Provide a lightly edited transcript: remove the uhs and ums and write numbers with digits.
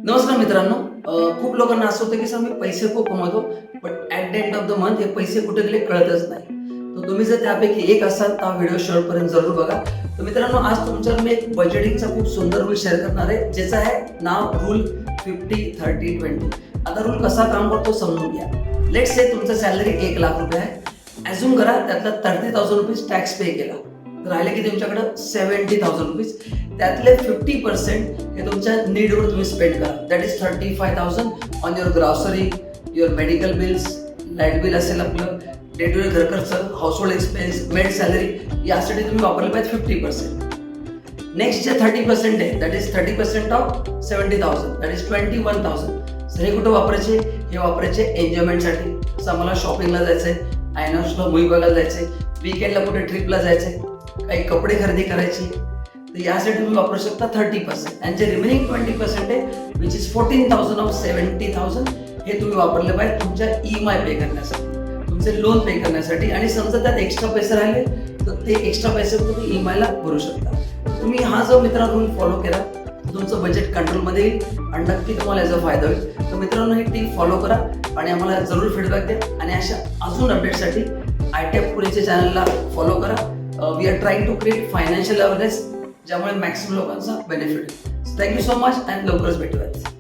नमस्कार मित्रांनो. खूप लोकांना असं होतं की सर मी पैसे खूप कमवतो, but at the end of the month हे पैसे कुठे गेले कळतच नाही. तर तुम्ही जर त्यापैकी एक असाल तर हा व्हिडिओ शेवटपर्यंत जरूर बघा. तर मित्रांनो, आज तुमच्यावर मी एक बजेटिंगचा खूप सुंदर रूल शेअर करणार आहे, ज्याचा आहे नाव रूल 50-30-20. आता रूल कसा काम करतो समजून घ्या. लेट्स से तुमचं सॅलरी 1,00,000 रुपये आहे. ॲझ्युम करा त्यातला 30,000 रुपीज टॅक्स पे केला, तर राहिले की तुमच्याकडं 70,000 रुपीज. त्यातले 50% हे तुमच्या नीडवर तुम्ही स्पेंड करा. That is 35,000 on your grocery, your medical bills, light bill असेल आपलं, डे टू डे घर खर्च, हाऊसहोल्ड एक्सपेन्स, मेड सॅलरी, यासाठी तुम्ही वापरले पाहिजे 50%. नेक्स्ट जे 30% आहे, that is 30% of 70,000, that is 21,000. Sir हे कुठं वापरायचे? हे वापरायचे एन्जॉयमेंटसाठी. असं मला शॉपिंगला जायचं आहे, आयनॉक्सला मूवी बघायला जायचं आहे, वीकेंडला कुठे ट्रिपला जायचं आहे, काही कपडे खरेदी करायची, तर यासाठी तुम्ही वापरू शकता 30%. आणि जे रिमेनिंग 20% आहे, विच इज 14,000 ऑफ 70,000, हे तुम्ही वापरले पाहिजे तुमच्या EMI पे करण्यासाठी, तुमचे लोन पे करण्यासाठी. आणि समजा त्यात एक्स्ट्रा पैसे राहिले तर ते एक्स्ट्रा पैसे तुम्ही EMIला भरू शकता. तुम्ही हा जो मित्रांनो रूल फॉलो केला तर तुमचं बजेट कंट्रोलमध्ये येईल आणि नक्की तुम्हाला याचा फायदा होईल. तर मित्रांनो, ही टीप फॉलो करा आणि आम्हाला जरूर फीडबॅक द्या. आणि अशा अजून अपडेटसाठी ITech पुणेच्या चॅनलला फॉलो करा. We are trying to create financial awareness, ज्यामुळे मॅक्सिमम लोकांचा बेनिफिट. थँक्यू सो मच आणि लवकरच भेटूयात.